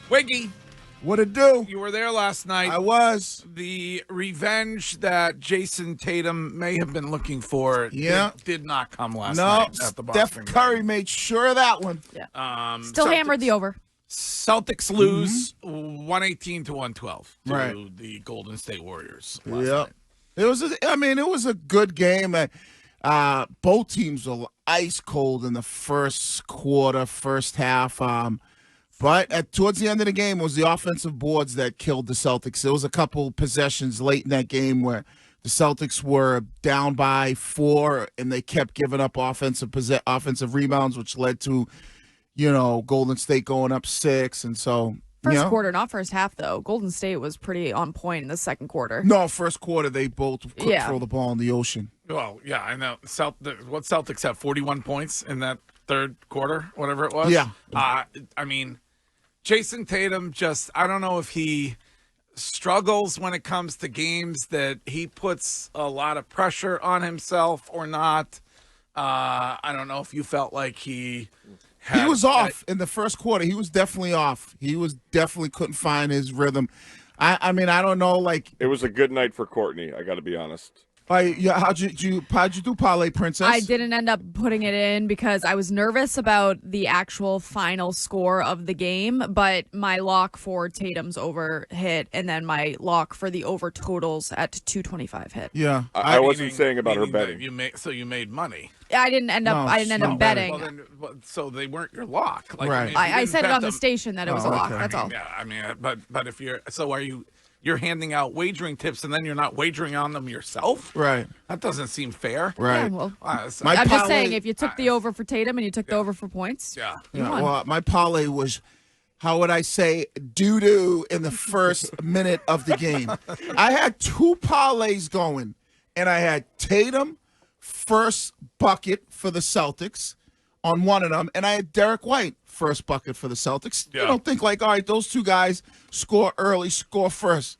Wiggy, What it do? you were there last night. I was. The revenge that Jason Tatum may have been looking for did not come last night at the Boston Steph Curry made sure of that one. Yeah. Still hammered the over. Celtics lose 118-112 Right. to the Golden State Warriors last Yeah. night. It was a good game. Both teams were ice cold in the first quarter, first half. But towards the end of the game, it was the offensive boards that killed the Celtics. There was a couple possessions late in that game where the Celtics were down by 4, and they kept giving up offensive rebounds, which led to, Golden State going up 6. And so, First quarter, not first half, though. Golden State was pretty on point in the second quarter. No, first quarter, they both couldn't throw the ball in the ocean. Well, yeah, I know. What Celtics have 41 points in that third quarter, whatever it was? Yeah. Jason Tatum I don't know if he struggles when it comes to games that he puts a lot of pressure on himself or not. I don't know if you felt like he was off in the first quarter. He was definitely off. He was definitely couldn't find his rhythm. I don't know, it was a good night for Courtney, I got to be honest. How'd you do, Parlay Princess? I didn't end up putting it in because I was nervous about the actual final score of the game, but my lock for Tatum's over hit, and then my lock for the over totals at 225 hit. Yeah, I wasn't saying about her betting. You made money. I didn't end up betting. So they weren't your lock. Right. I said it on the station that it was a lock. Okay. That's all. Yeah, but if you're handing out wagering tips and then you're not wagering on them yourself? Right. That doesn't seem fair. Right. Yeah, well, I'm just saying, if you took the over for Tatum and you took the over for points, you won. Well, my parlay was, how would I say, doo-doo in the first minute of the game. I had 2 parlays going, and I had Tatum first bucket for the Celtics on one of them, and I had Derek White first bucket for the Celtics. Yeah. You don't think all right, those 2 guys score early, score first.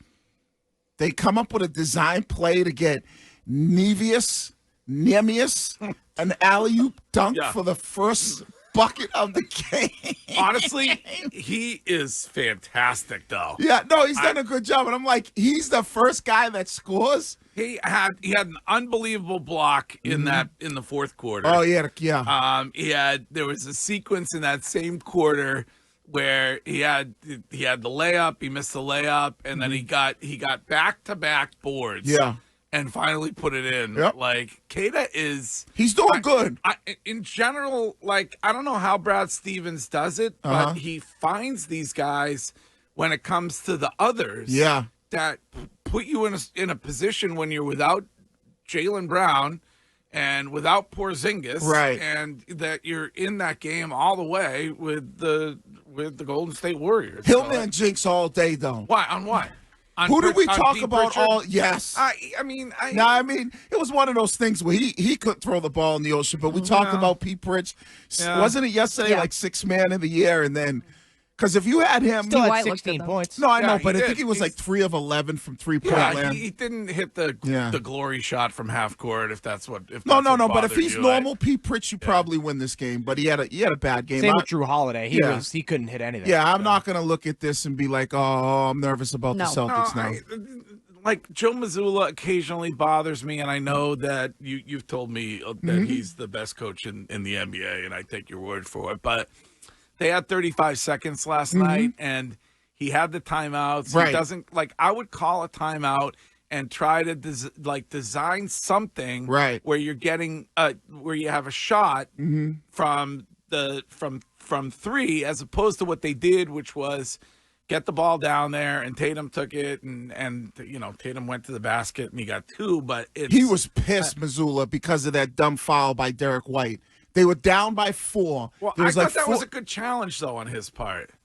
They come up with a design play to get Nemius, an alley-oop dunk for the first bucket of the game. Honestly, he is fantastic, though. Yeah, no, he's done a good job, and I'm like, he's the first guy that scores. He had an unbelievable block in the fourth quarter. Oh yeah. There was a sequence in that same quarter where he had the layup, he missed the layup, and then he got back-to-back boards. Yeah. And finally put it in. Yep. Kata he's doing good. In general, I don't know how Brad Stevens does it, but he finds these guys when it comes to the others. Yeah. That put you in a position when you're without Jaylen Brown and without Porzingis, right? And that you're in that game all the way with the Golden State Warriors. Hillman jinx all day, though. Why? On what? Who did we talk about? Pritchard? Yes. I mean, it was one of those things where he couldn't throw the ball in the ocean, but we talked about Pete Pritch. Yeah. Wasn't it yesterday, 6th man of the year, and then. Because if you had him, still had 16 points. No, I know, but I think he was 3 of 11 from 3-point land. He didn't hit the glory shot from half court. If that's what. No. But if he's normal, Pete Pritch, you probably win this game. But he had a bad game. Same with Drew Holiday. He couldn't hit anything. Yeah, I'm not going to look at this and be like, oh, I'm nervous about the Celtics now. Joe Mazzulla occasionally bothers me, and I know that you've told me that he's the best coach in the NBA, and I take your word for it, but. They had 35 seconds last night, and he had the timeouts. Right. He doesn't I would call a timeout and try to design something where you're getting where you have a shot from 3, as opposed to what they did, which was get the ball down there, and Tatum took it, and Tatum went to the basket and he got 2. But he was pissed, Mazzulla, because of that dumb foul by Derek White. They were down by 4. Well, I thought that was a good challenge, though, on his part. Is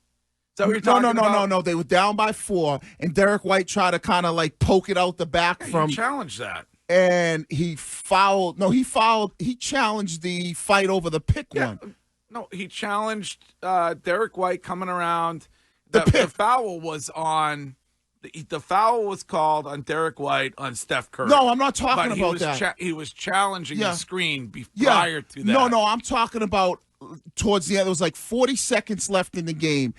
that what you're talking about? No. They were down by 4, and Derek White tried to kind of poke it out the back from. He challenged that. And he fouled. No, he fouled. He challenged the fight over the pick one. No, he challenged Derek White coming around. The foul was on. The foul was called on Derek White on Steph Curry. No, I'm not talking about that. He was challenging the screen prior to that. No, I'm talking about towards the end. There was 40 seconds left in the game.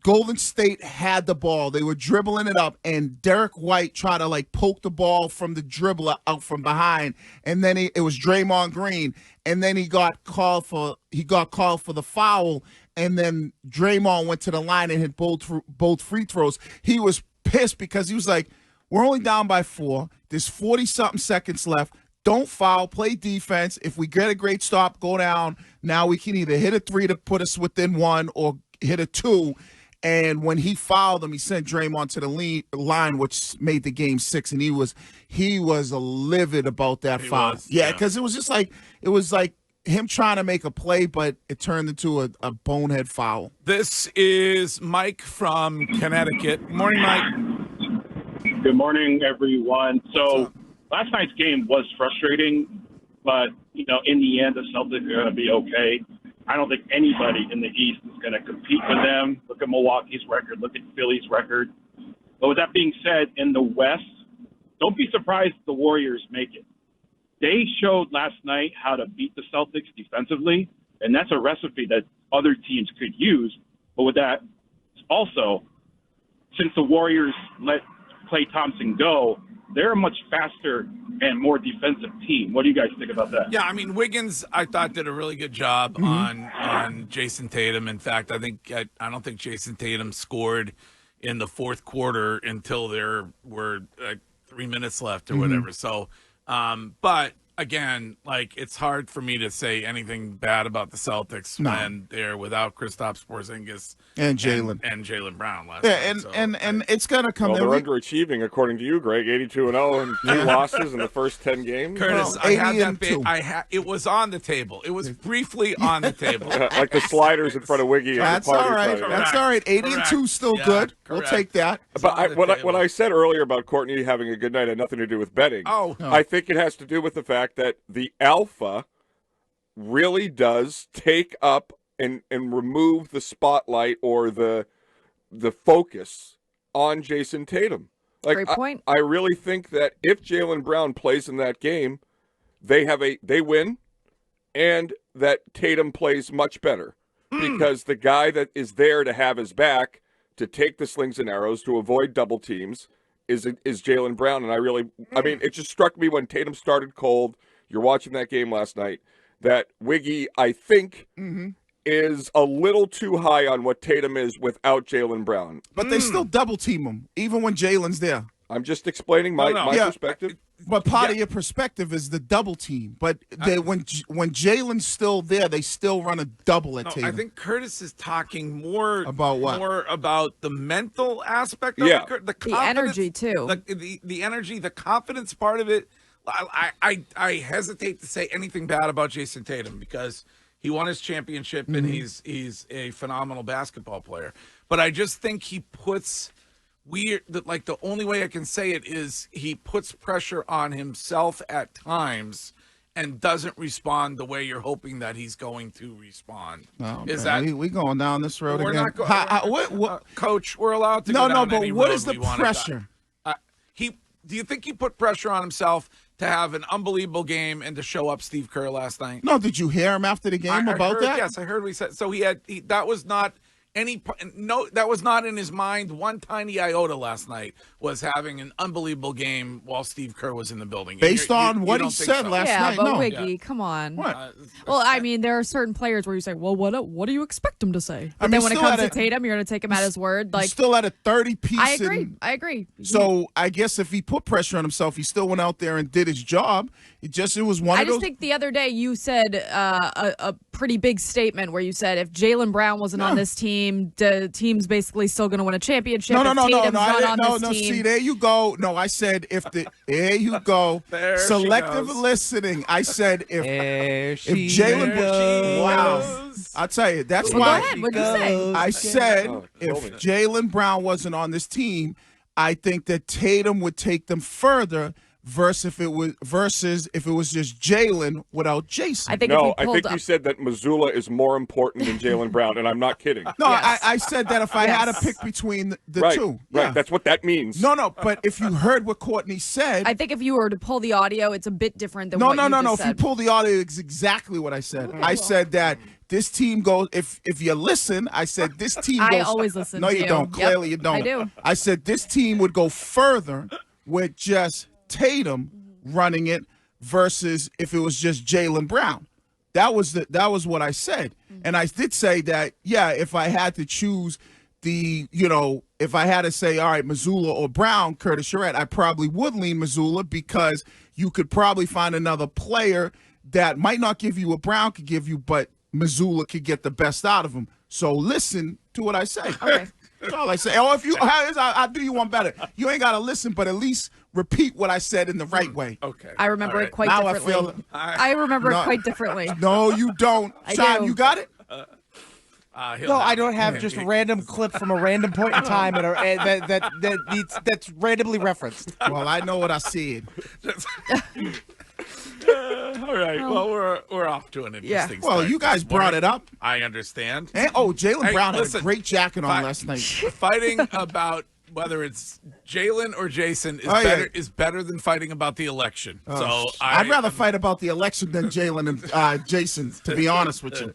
Golden State had the ball. They were dribbling it up, and Derek White tried to like poke the ball from the dribbler out from behind, and then it was Draymond Green, and then he got called for the foul, and then Draymond went to the line and hit both free throws. He was pissed because he was like, "We're only down by 4. There's 40-something seconds left. Don't foul, play defense. If we get a great stop, go down. Now we can either hit a 3 to put us within 1 or hit a 2. And when he fouled him, he sent Draymond to the line, which made the game 6. And he was livid about that foul. Yeah, because it was like him trying to make a play, but it turned into a bonehead foul. This is Mike from Connecticut. Morning, Mike. Good morning, everyone. So last night's game was frustrating, but in the end, the Celtics are going to be okay. I don't think anybody in the East is going to compete with them. Look at Milwaukee's record. Look at Philly's record. But with that being said, in the West, don't be surprised if the Warriors make it. They showed last night how to beat the Celtics defensively, and that's a recipe that other teams could use. But with that, also, since the Warriors let Klay Thompson go, they're a much faster and more defensive team. What do you guys think about that? Yeah, I mean, Wiggins, I thought, did a really good job on Jason Tatum. In fact, I don't think Jason Tatum scored in the fourth quarter until there were 3 minutes left or whatever. So, but again, like, it's hard for me to say anything bad about the Celtics when they're without Kristaps Porzingis and Jaylen Brown last night. And it's gonna come. Well, they're underachieving according to you, Greg. 82-0 and 2 losses in the first 10 games. Curtis, I had that. It was on the table. It was briefly on the table, like the sliders in front of Wiggy. That's all right. That's all right. 80-2 still good. We'll take that. But what I said earlier about Courtney having a good night had nothing to do with betting. I think it has to do with the fact that the alpha really does take up and remove the spotlight or the focus on Jason Tatum. Like, great point. I really think that if Jaylen Brown plays in that game, they win, and that Tatum plays much better because the guy that is there to have his back, to take the slings and arrows, to avoid double teams, is Jaylen Brown. And I mean, it just struck me when Tatum started cold. You're watching that game last night, that Wiggy, I think, is a little too high on what Tatum is without Jaylen Brown. But they still double team him, even when Jaylen's there. I'm just explaining my perspective. But part of your perspective is the double team. But when Jaylen's still there, they still run a double at Tatum. I think Curtis is talking more about what? More about the mental aspect of it, the energy too. The energy, the confidence part of it. I hesitate to say anything bad about Jason Tatum because he won his championship and he's a phenomenal basketball player. But I just think he puts the only way I can say it is he puts pressure on himself at times and doesn't respond the way you're hoping that he's going to respond. Oh, is that we going down this road we're again? Not Coach, we're allowed to go down but any what road is the we want pressure? Do you think he put pressure on himself to have an unbelievable game and to show up Steve Kerr last night? No, did you hear him after the game about that? Yes, I heard what he said. So that was not that was not in his mind one tiny iota last night, was having an unbelievable game while Steve Kerr was in the building. Based on what he said last night. But Wiggy, come on. What? Well, I mean, there are certain players where you say, well, what do you expect him to say? But then when it comes to Tatum, you're going to take him at his word. Like, still at a 30-piece. I agree. So I guess if he put pressure on himself, he still went out there and did his job. It was one of those. I just think the other day you said a pretty big statement where you said if Jaylen Brown wasn't on this team, the team's basically still going to win a championship. No. See, there you go. No, I said there you go. Selective listening. I said if Jaylen Brown. Wow. I'll tell you, that's why. Go ahead. What'd you say? I said if Jaylen Brown wasn't on this team, I think that Tatum would take them further versus if it was just Jalen without Jason. I think you said that Missoula is more important than Jaylen Brown, and I'm not kidding. No, yes. I said that if I had to pick between the two. Right, that's what that means. No, but if you heard what Courtney said. I think if you were to pull the audio, it's a bit different than what you just said. If you pull the audio, it's exactly what I said. Okay, I said that this team goes, if you listen, I said this team goes. I always listen to you. No, you don't. Clearly you don't. I do. I said this team would go further with just Tatum running it versus if it was just Jaylen Brown. That was what I said. And I did say that, if I had to choose if I had to say, all right, Missoula or Brown, Curtis Charette, I probably would lean Missoula because you could probably find another player that might not give you what Brown could give you, but Missoula could get the best out of him. So listen to what I say. Okay. That's all I say. Or if I'll do you one better. You ain't got to listen, but at least repeat what I said in the right way. Okay. I remember it quite differently. I remember it quite differently. No, you don't. Sean, you got it? No, I don't have just a random clip from a random point in time that's randomly referenced. Well, I know what I said. All right. Well, we're off to an interesting start. Well, you guys brought it up. I understand. And, Jaylen Brown had a great jacket on last night. Fighting about whether it's Jalen or Jason is better than fighting about the election. So I'd rather fight about the election than Jalen and Jason, to be honest with you.